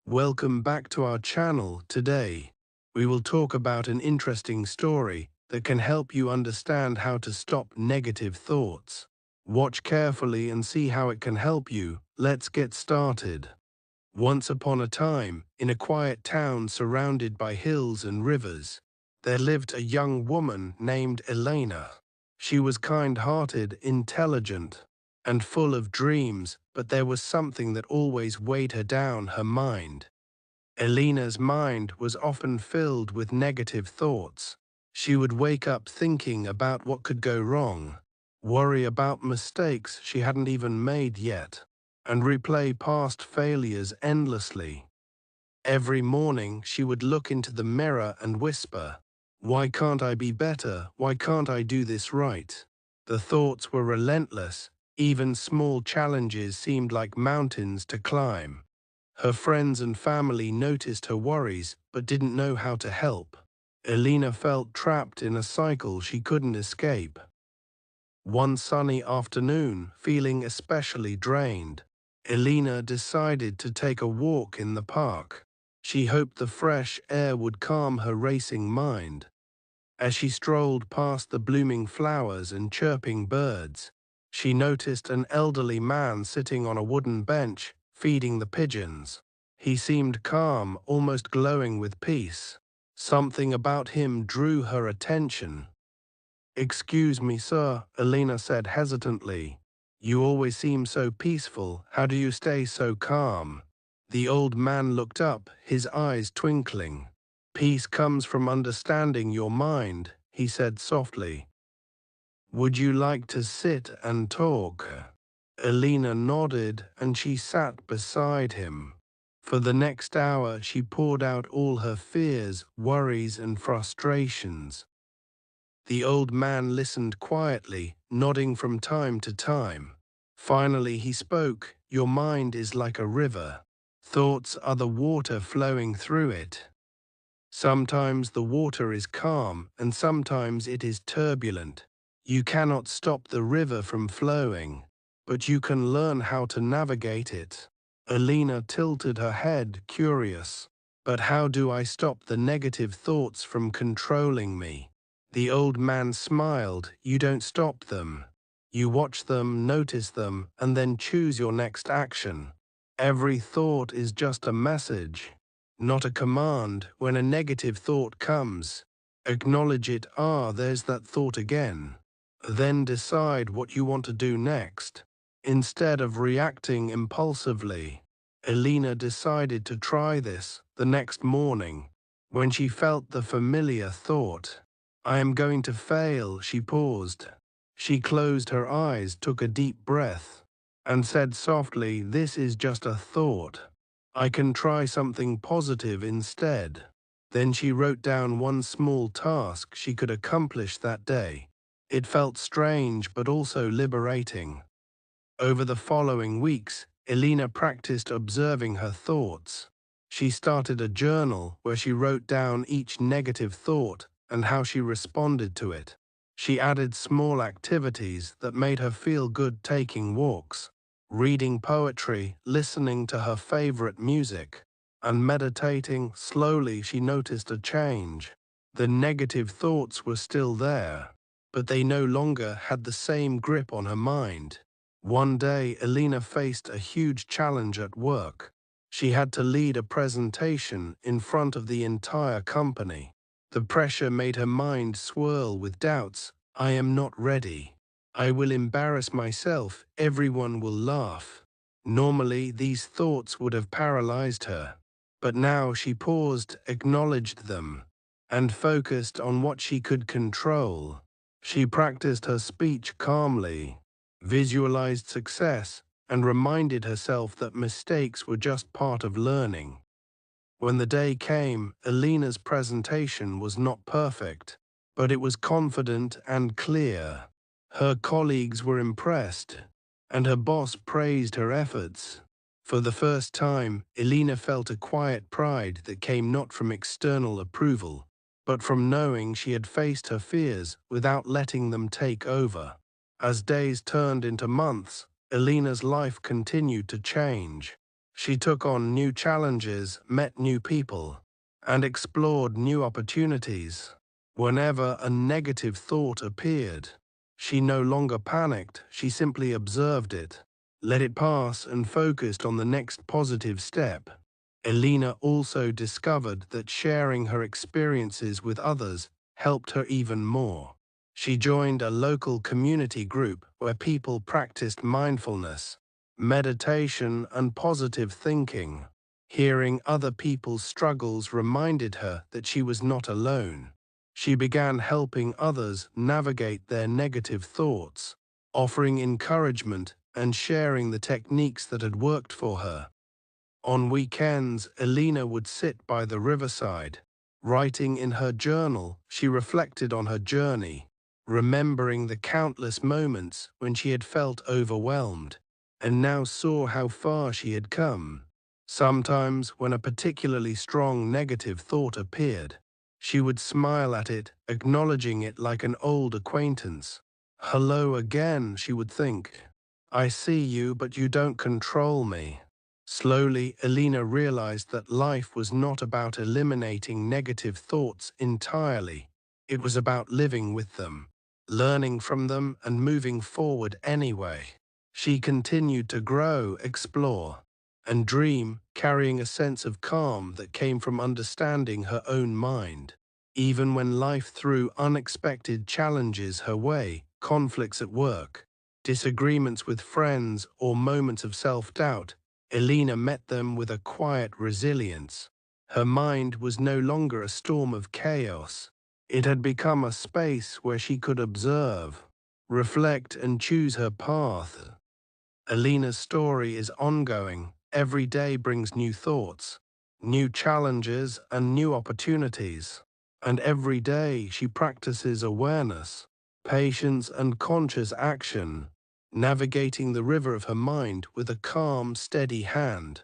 Welcome back to our channel. Today, we will talk about an interesting story that can help you understand how to stop negative thoughts. Watch carefully and see how it can help you. Let's get started. Once upon a time, in a quiet town surrounded by hills and rivers, there lived a young woman named Elena. She was kind-hearted, intelligent, and full of dreams, but there was something that always weighed her down: her mind. Elena's mind was often filled with negative thoughts. She would wake up thinking about what could go wrong, worry about mistakes she hadn't even made yet, and replay past failures endlessly. Every morning she would look into the mirror and whisper, "Why can't I be better? Why can't I do this right?" The thoughts were relentless. Even small challenges seemed like mountains to climb. Her friends and family noticed her worries but didn't know how to help. Elena felt trapped in a cycle she couldn't escape. One sunny afternoon, feeling especially drained, Elena decided to take a walk in the park. She hoped the fresh air would calm her racing mind. As she strolled past the blooming flowers and chirping birds, she noticed an elderly man sitting on a wooden bench, feeding the pigeons. He seemed calm, almost glowing with peace. Something about him drew her attention. "Excuse me, sir," Elena said hesitantly. "You always seem so peaceful. How do you stay so calm?" The old man looked up, his eyes twinkling. "Peace comes from understanding your mind," he said softly. "Would you like to sit and talk?" Elena nodded, and she sat beside him. For the next hour she poured out all her fears, worries, and frustrations. The old man listened quietly, nodding from time to time. Finally he spoke. "Your mind is like a river. Thoughts are the water flowing through it. Sometimes the water is calm, and sometimes it is turbulent. You cannot stop the river from flowing, but you can learn how to navigate it." Elena tilted her head, curious. "But how do I stop the negative thoughts from controlling me?" The old man smiled. "You don't stop them. You watch them, notice them, and then choose your next action. Every thought is just a message, not a command. When a negative thought comes, acknowledge it. "Ah, there's that thought again." Then decide what you want to do next. Instead of reacting impulsively, Elena decided to try this. The next morning, when she felt the familiar thought, "I am going to fail," she paused. She closed her eyes, took a deep breath, and said softly, "This is just a thought. I can try something positive instead." Then she wrote down one small task she could accomplish that day. It felt strange but also liberating. Over the following weeks, Elena practiced observing her thoughts. She started a journal where she wrote down each negative thought and how she responded to it. She added small activities that made her feel good: taking walks, reading poetry, listening to her favorite music, and meditating. Slowly she noticed a change. The negative thoughts were still there, but they no longer had the same grip on her mind. One day, Elena faced a huge challenge at work. She had to lead a presentation in front of the entire company. The pressure made her mind swirl with doubts. "I am not ready. I will embarrass myself. Everyone will laugh." Normally, these thoughts would have paralyzed her. But now she paused, acknowledged them, and focused on what she could control. She practiced her speech calmly, visualized success, and reminded herself that mistakes were just part of learning. When the day came, Elena's presentation was not perfect, but it was confident and clear. Her colleagues were impressed, and her boss praised her efforts. For the first time, Elena felt a quiet pride that came not from external approval, but from knowing she had faced her fears without letting them take over. As days turned into months, Elena's life continued to change. She took on new challenges, met new people, and explored new opportunities. Whenever a negative thought appeared, she no longer panicked, she simply observed it, let it pass, and focused on the next positive step. Elena also discovered that sharing her experiences with others helped her even more. She joined a local community group where people practiced mindfulness, meditation, and positive thinking. Hearing other people's struggles reminded her that she was not alone. She began helping others navigate their negative thoughts, offering encouragement and sharing the techniques that had worked for her. On weekends, Elena would sit by the riverside. Writing in her journal, she reflected on her journey, remembering the countless moments when she had felt overwhelmed, and now saw how far she had come. Sometimes, when a particularly strong negative thought appeared, she would smile at it, acknowledging it like an old acquaintance. "Hello again," she would think. "I see you, but you don't control me." Slowly, Elena realized that life was not about eliminating negative thoughts entirely. It was about living with them, learning from them, and moving forward anyway. She continued to grow, explore, and dream, carrying a sense of calm that came from understanding her own mind. Even when life threw unexpected challenges her way, conflicts at work, disagreements with friends, or moments of self-doubt, Elena met them with a quiet resilience. Her mind was no longer a storm of chaos. It had become a space where she could observe, reflect, and choose her path. Elena's story is ongoing. Every day brings new thoughts, new challenges, and new opportunities. And every day she practices awareness, patience, and conscious action, navigating the river of her mind with a calm, steady hand.